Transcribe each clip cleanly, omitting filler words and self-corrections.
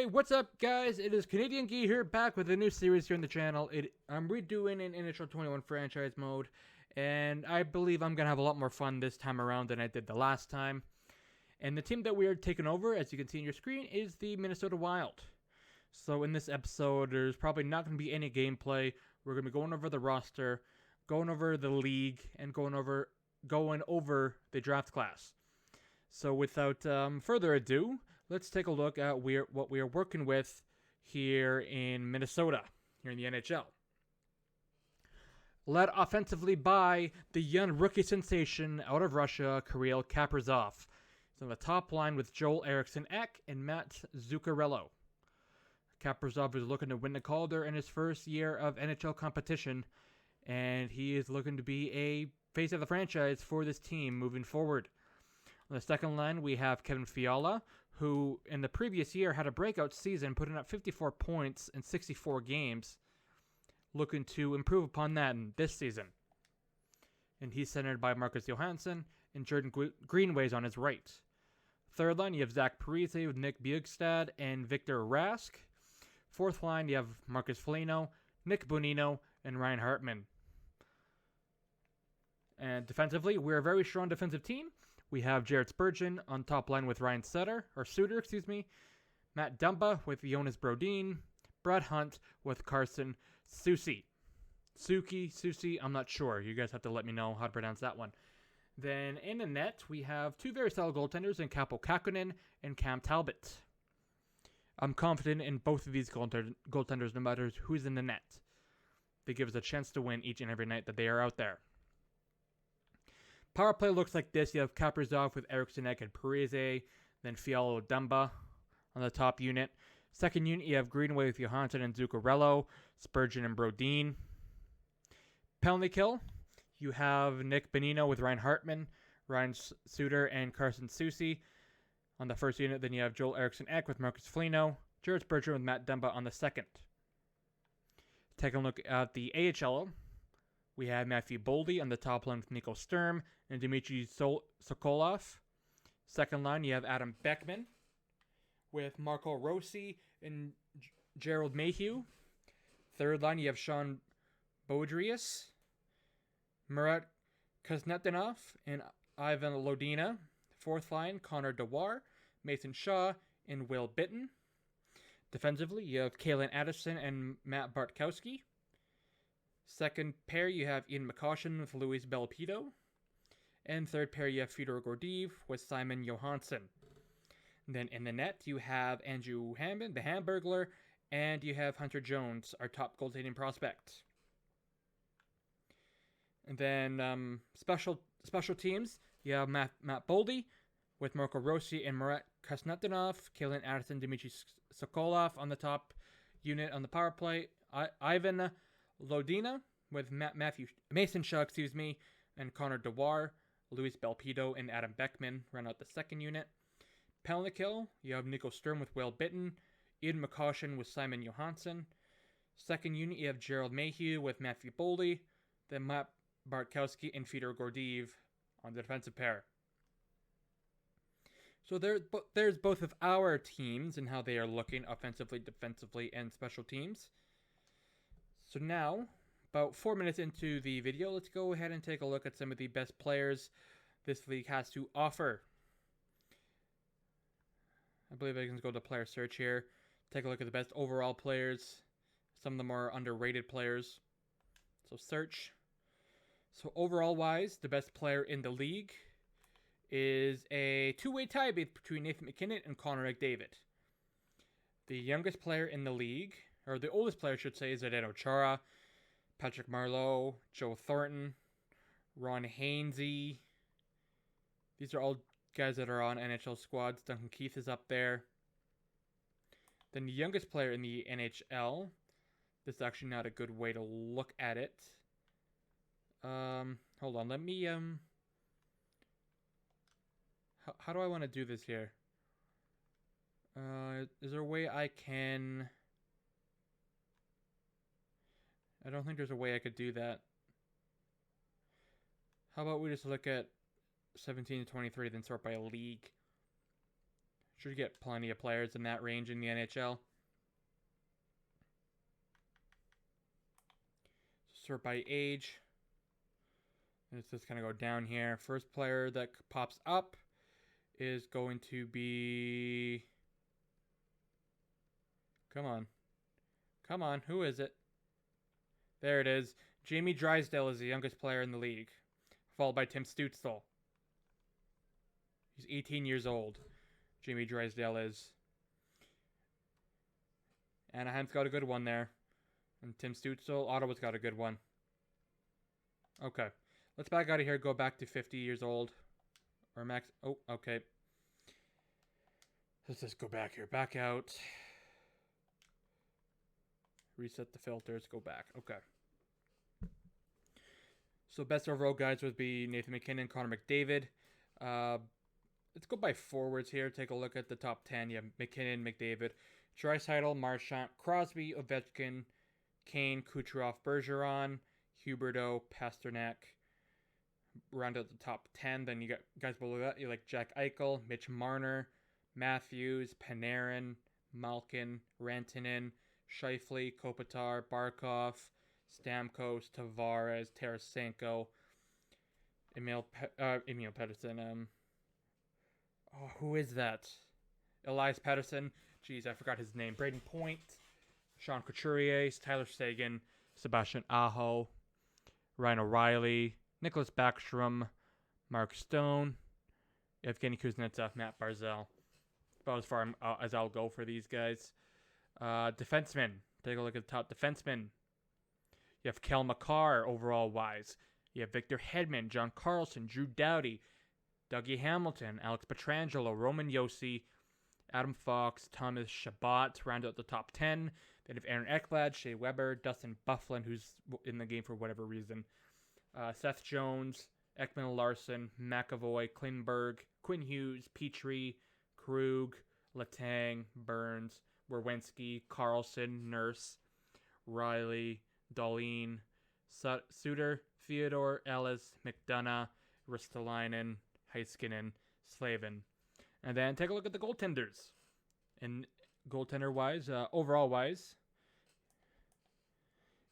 Hey, what's up, guys? It is Canadian Gee here, back with a new series here on the channel. I'm redoing an NHL 21 franchise mode, and I believe I'm going to have a lot more fun this time around than I did the last time. And the team that we are taking over, as you can see on your screen, is the Minnesota Wild. So in this episode, there's probably not going to be any gameplay. We're going to be going over the roster, going over the league, and going over the draft class. So without further ado, let's take a look at what we are working with here in Minnesota, here in the NHL. Led offensively by the young rookie sensation out of Russia, Kirill Kaprizov. He's on the top line with Joel Eriksson-Ek and Matt Zuccarello. Kaprizov is looking to win the Calder in his first year of NHL competition, and he is looking to be a face of the franchise for this team moving forward. On the second line, we have Kevin Fiala, who in the previous year had a breakout season, putting up 54 points in 64 games, looking to improve upon that in this season. And he's centered by Marcus Johansson, and Jordan Greenway's on his right. Third line, you have Zach Parise with Nick Bjugstad and Victor Rask. Fourth line, you have Marcus Foligno, Nick Bonino, and Ryan Hartman. And defensively, we're a very strong defensive team. We have Jared Spurgeon on top line with Ryan Suter, Matt Dumba with Jonas Brodin, Brad Hunt with Carson Soucy. Suki, I'm not sure. You guys have to let me know how to pronounce that one. Then in the net, we have two very solid goaltenders in Kaapo Kähkönen and Cam Talbot. I'm confident in both of these goaltenders no matter who's in the net. They give us a chance to win each and every night that they are out there. Power play looks like this. You have Kaprizov with Eriksson-Ek and Parise, then Fiala Dumba on the top unit. Second unit, you have Greenway with Johansson and Zuccarello, Spurgeon and Brodin. Penalty kill, you have Nick Bonino with Ryan Hartman, Ryan Suter, and Carson Soucy on the first unit. Then you have Joel Eriksson-Ek with Marcus Foligno, Jared Spurgeon with Matt Dumba on the second. Taking a look at the AHL, we have Matthew Boldy on the top line with Nico Sturm and Dmitry Sokolov. Second line, you have Adam Beckman with Marco Rossi and Gerald Mayhew. Third line, you have Sean Baudrias, Murat Kuznetsov, and Ivan Lodina. Fourth line, Connor Dewar, Mason Shaw, and Will Bitton. Defensively, you have Kalen Addison and Matt Bartkowski. Second pair, you have Ian McCoshen with Luis Belpido. And third pair, you have Fyodor Gordeev with Simon Johansson. And then in the net, you have Andrew Hammond, the Hamburglar, and you have Hunter Jones, our top goaltending prospect. And then special teams, you have Matt Boldy with Marco Rossi and Murat Kuznetsov, Kalen Addison, Dmitry Sokolov on the top unit on the power play. Ivan Lodina with Mason Shaw, and Connor Dewar, Luis Belpido, and Adam Beckman run out the second unit. Penalty kill, you have Nico Sturm with Will Bitton, Ian McCoshen with Simon Johansson. Second unit, you have Gerald Mayhew with Matthew Boldy, then Matt Bartkowski and Fyodor Gordeev on the defensive pair. So there's both of our teams and how they are looking offensively, defensively, and special teams. So now, about 4 minutes into the video, let's go ahead and take a look at some of the best players this league has to offer. I believe I can go to player search here, take a look at the best overall players, some of the more underrated players. So search. So overall wise, the best player in the league is a two-way tie between Nathan MacKinnon and Connor McDavid. The youngest player in the league, or the oldest player, I should say, is Zdeno Chara, Patrick Marleau, Joe Thornton, Ron Hainsey. These are all guys that are on NHL squads. Duncan Keith is up there. Then the youngest player in the NHL, this is actually not a good way to look at it. Hold on, let me, how do I want to do this here? Is there a way I can... I don't think there's a way I could do that. How about we just look at 17 to 23, then sort by a league? Should get plenty of players in that range in the NHL. Sort by age. Let's just kind of go down here. First player that pops up is going to be... Come on. Come on. Who is it? There it is. Jamie Drysdale is the youngest player in the league, followed by Tim Stützle. He's 18 years old. Jamie Drysdale is. Anaheim's got a good one there. And Tim Stützle, Ottawa's got a good one. Okay. Let's back out of here. Go back to 50 years old. Or max. Oh, okay. Let's just go back here. Back out. Reset the filters. Go back. Okay. So best overall guys would be Nathan MacKinnon, Connor McDavid. Let's go by forwards here. Take a look at the top 10. You have McKinnon, McDavid, Draisaitl, Marchand, Crosby, Ovechkin, Kane, Kucherov, Bergeron, Huberdeau, Pasternak. Round out the top 10. Then you got guys below that. You like Jack Eichel, Mitch Marner, Matthews, Panarin, Malkin, Rantanen, Scheifele, Kopitar, Barkov, Stamkos, Tavares, Tarasenko, Emil Pettersson. Who is that? Elias Pettersson. Jeez, I forgot his name. Braden Point, Sean Couturier, Tyler Seguin, Sebastian Aho, Ryan O'Reilly, Nicholas Backstrom, Mark Stone, Evgeny Kuznetsov, Matt Barzal. About as far as I'll go for these guys. Defensemen. Take a look at the top defensemen. You have Kel McCarr, overall wise. You have Victor Hedman, John Carlson, Drew Doughty, Dougie Hamilton, Alex Pietrangelo, Roman Josi, Adam Fox, Thomas Chabot round out the top 10. Then you have Aaron Ekblad, Shea Weber, Dustin Byfuglien, who's in the game for whatever reason. Seth Jones, Ekman Larson, McAvoy, Klingberg, Quinn Hughes, Petrie, Krug, Letang, Burns, Werenski, Carlson, Nurse, Riley, Dahlin, Suter, Theodore, Ellis, McDonough, Ristolainen, Heiskanen, Slavin. And then take a look at the goaltenders. And goaltender-wise, overall-wise,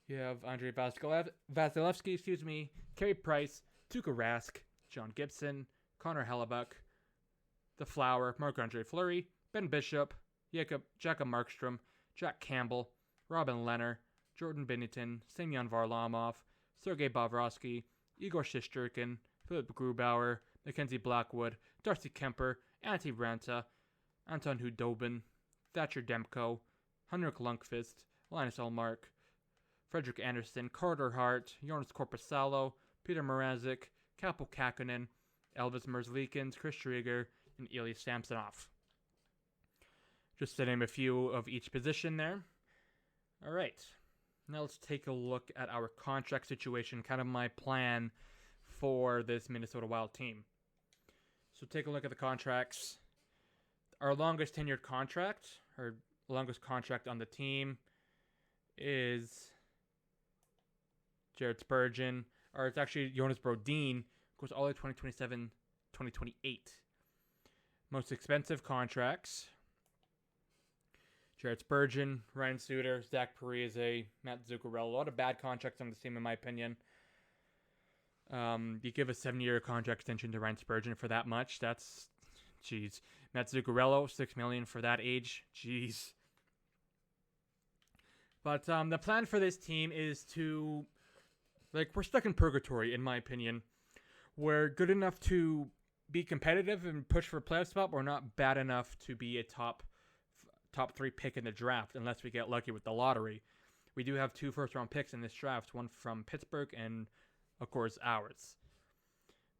you have Andrei Vasilevsky, Carey Price, Tuukka Rask, John Gibson, Connor Hellebuck, The Flower, Marc-Andre Fleury, Ben Bishop, Jacob Markstrom, Jack Campbell, Robin Lehner, Jordan Binnington, Semyon Varlamov, Sergei Bobrovsky, Igor Shesterkin, Philip Grubauer, Mackenzie Blackwood, Darcy Kemper, Antti Ranta, Anton Hudobin, Thatcher Demko, Henrik Lundqvist, Linus Ullmark, Frederick Anderson, Carter Hart, Jonas Korpisalo, Peter Mrazek, Kaapo Kähkönen, Elvis Merzlikins, Chris Drieger, and Ilya Samsonov. Just to name a few of each position there. All right. Now let's take a look at our contract situation, kind of my plan for this Minnesota Wild team. So take a look at the contracts. Our longest tenured contract, or longest contract on the team, is Jared Spurgeon, or it's actually Jonas Brodin, goes all the way to 2027, 2028. Most expensive contracts: Jared Spurgeon, Ryan Suter, Zach Parise, Matt Zuccarello. A lot of bad contracts on this team, in my opinion. You give a 7-year contract extension to Ryan Spurgeon for that much. That's, jeez. Matt Zuccarello, $6 million for that age. Jeez. But the plan for this team is to, we're stuck in purgatory, in my opinion. We're good enough to be competitive and push for a playoff spot, but we're not bad enough to be a top 3 pick in the draft, unless we get lucky with the lottery. We do have 2 first-round picks in this draft, one from Pittsburgh and, of course, ours.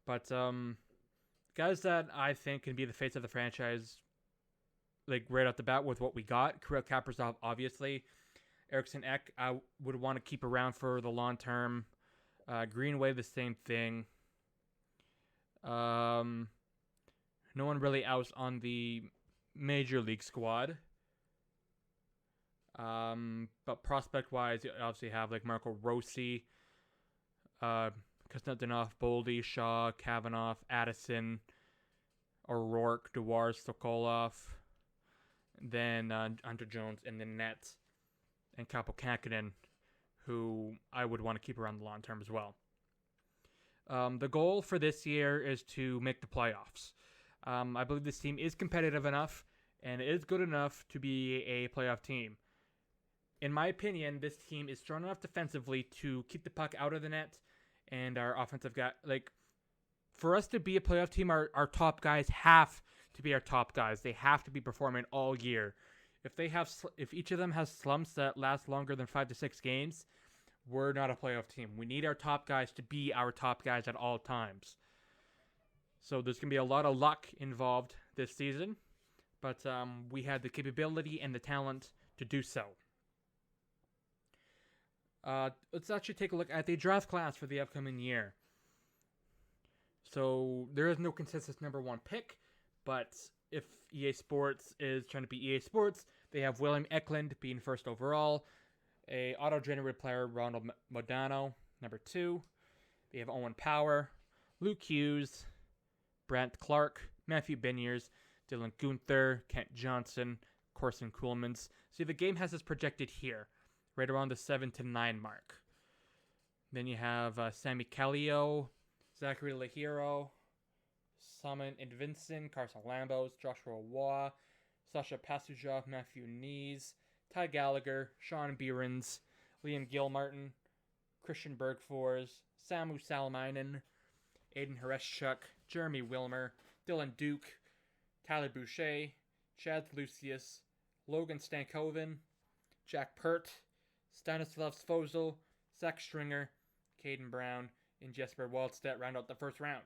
But guys that I think can be the face of the franchise, right off the bat with what we got. Kirill Kaprizov, obviously. Eriksson Ek, I would want to keep around for the long term. Greenway, the same thing. No one really else on the major league squad. But prospect-wise, you obviously have Marco Rossi, Kuznetsov, Boldy, Shaw, Kavanaugh, Addison, O'Rourke, Dewar, Sokolov, then Hunter Jones in the net, and Kaapo Kähkönen, who I would want to keep around the long term as well. The goal for this year is to make the playoffs. I believe this team is competitive enough and is good enough to be a playoff team. In my opinion, this team is strong enough defensively to keep the puck out of the net, and our offensive guy, for us to be a playoff team, our top guys have to be our top guys. They have to be performing all year. If each of them has slumps that last longer than 5 to 6 games, we're not a playoff team. We need our top guys to be our top guys at all times. So there's going to be a lot of luck involved this season, but we have the capability and the talent to do so. Let's actually take a look at the draft class for the upcoming year. So there is no consensus number one pick, but if EA Sports is trying to be EA Sports, they have William Eklund being first overall, a auto-generated player, Ronald Modano, number 2. They have Owen Power, Luke Hughes, Brant Clark, Matthew Beniers, Dylan Gunther, Kent Johnson, Corson Kuhlmans. See, the game has this projected here, right around the 7 to 9 mark. Then you have Sammy Callio, Zachary Lahiro, Simon Vincent, Carson Lambos, Joshua Waugh, Sasha Pasujov, Matthew Nees, Ty Gallagher, Sean Behrens, Liam Gilmartin, Christian Bergfors, Samu Salamainen, Aiden Hereshchuk, Jeremy Wilmer, Dylan Duke, Tyler Boucher, Chad Lucius, Logan Stankoven, Jack Pert, Stanislav Svozil, Zach Stringer, Caden Brown, and Jesper Waldstedt round out the first round.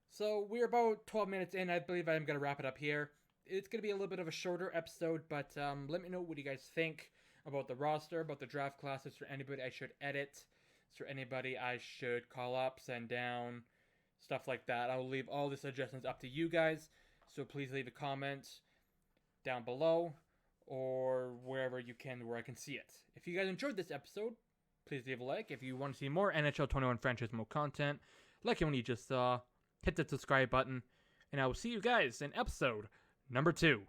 So we're about 12 minutes in. I believe I'm going to wrap it up here. It's going to be a little bit of a shorter episode, but let me know what you guys think about the roster, about the draft class. Is there anybody I should edit? Is there anybody I should call up, send down, stuff like that? I will leave all the suggestions up to you guys, so please leave a comment down below or wherever you can where I can see it. If you guys enjoyed this episode, please leave a like. If you want to see more NHL 21 franchise mode content, like the one you just saw, hit the subscribe button, and I will see you guys in episode number 2.